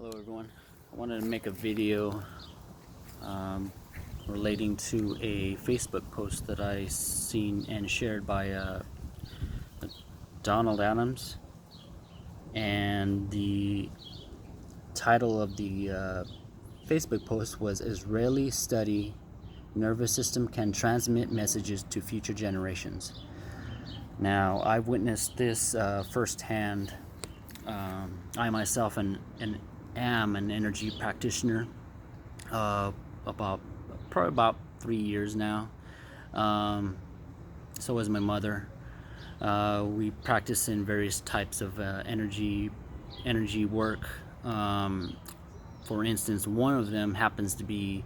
Hello everyone. I wanted to make a video relating to a Facebook post that I seen and shared by Donald Adams, and the title of the Facebook post was "Israeli Study Nervous System Can Transmit Messages to Future Generations." Now, I've witnessed this firsthand. I myself am an energy practitioner, probably about 3 years now. So is my mother. We practice in various types of energy work. For instance, one of them happens to be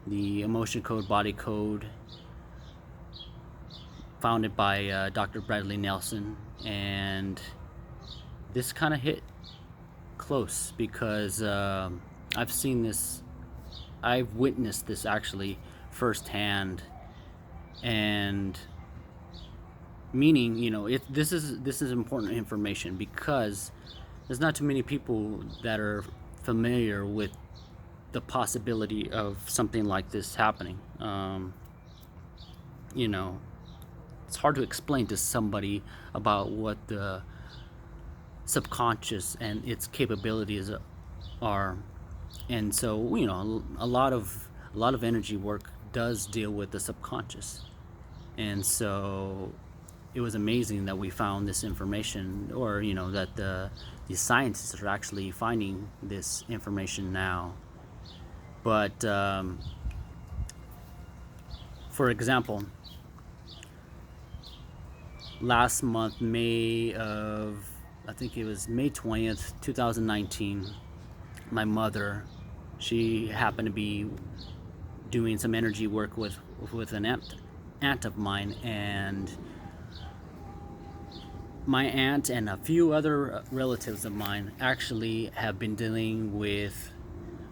the Emotion Code Body Code, founded by Dr. Bradley Nelson, and this kind of hit close because I've witnessed this actually firsthand, and meaning, this is important information because there's not too many people that are familiar with the possibility of something like this happening. It's hard to explain to somebody about what the subconscious and its capabilities are, and so a lot of energy work does deal with the subconscious, and so it was amazing that we found this information, or that the scientists are actually finding this information now. But for example, last month, I think it was May 20th, 2019, my mother, she happened to be doing some energy work with an aunt of mine, and my aunt and a few other relatives of mine actually have been dealing with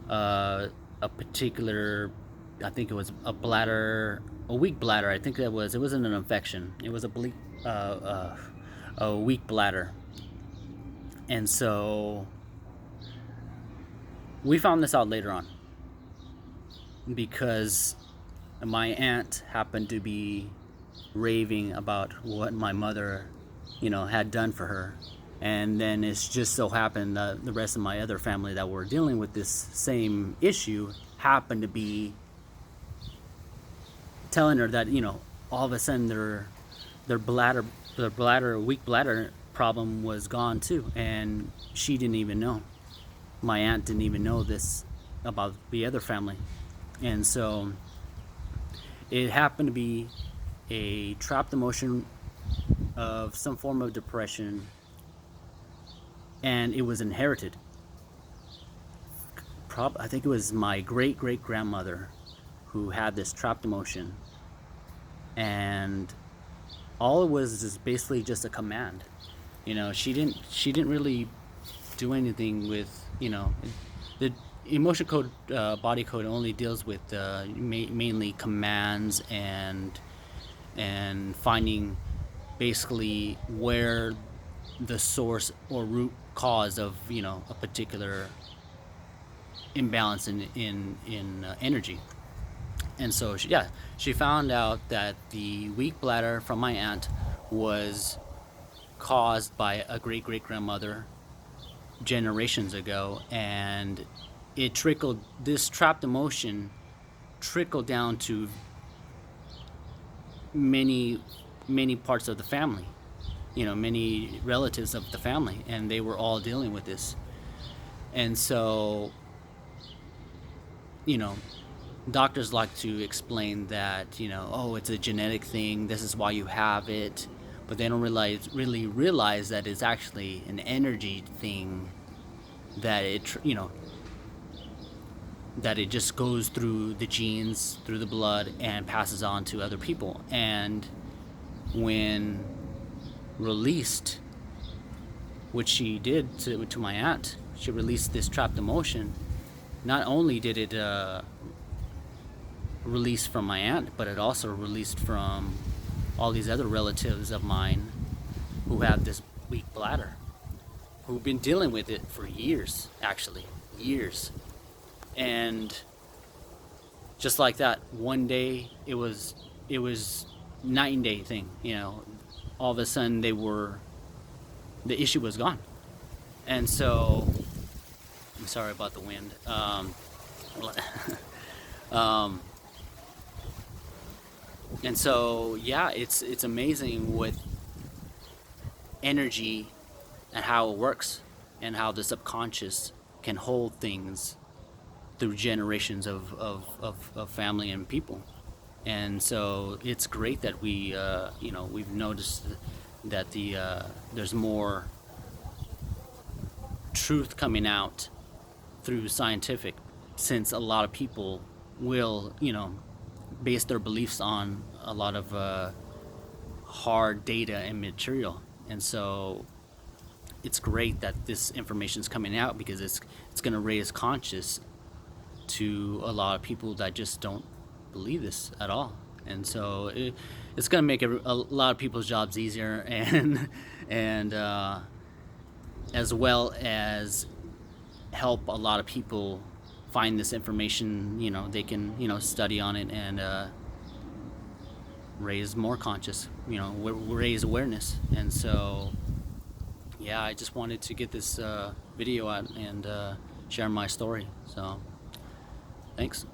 a particular, I think it was a weak bladder. I think it wasn't an infection. It was a weak bladder. And so we found this out later on because my aunt happened to be raving about what my mother, had done for her. And then it's just so happened that the rest of my other family that were dealing with this same issue happened to be telling her that, all of a sudden their weak bladder problem was gone too, and she didn't even know. My aunt didn't even know this about the other family, and so it happened to be a trapped emotion of some form of depression, and it was inherited. I think it was my great grandmother who had this trapped emotion, and all it was is basically just a command. She didn't really do anything with, the emotion code, body code only deals with mainly commands and finding basically where the source or root cause of a particular imbalance in energy. And so she found out that the weak bladder from my aunt was caused by a great grandmother generations ago, and this trapped emotion trickled down to many parts of the family, many relatives of the family, and they were all dealing with this. And so doctors like to explain that, it's a genetic thing, this is why you have it, but they don't really realize that it's actually an energy thing, that that it just goes through the genes, through the blood, and passes on to other people. And when released, which she did to my aunt, she released this trapped emotion. Not only did it release from my aunt, but it also released from all these other relatives of mine who have this weak bladder, who've been dealing with it for years, actually, years. And just like that, one day it was night and day thing. All of a sudden the issue was gone. And so I'm sorry about the wind. um, and so yeah, it's amazing with energy and how it works, and how the subconscious can hold things through generations of family and people. And so it's great that we've noticed that there's more truth coming out through scientific, since a lot of people will base their beliefs on a lot of hard data and material. And so it's great that this information is coming out, because it's going to raise conscious to a lot of people that just don't believe this at all. And so it's going to make a lot of people's jobs easier, and as well as help a lot of people find this information. They can study on it, and raise more conscious, raise awareness. And so yeah, I just wanted to get this video out and share my story. So thanks.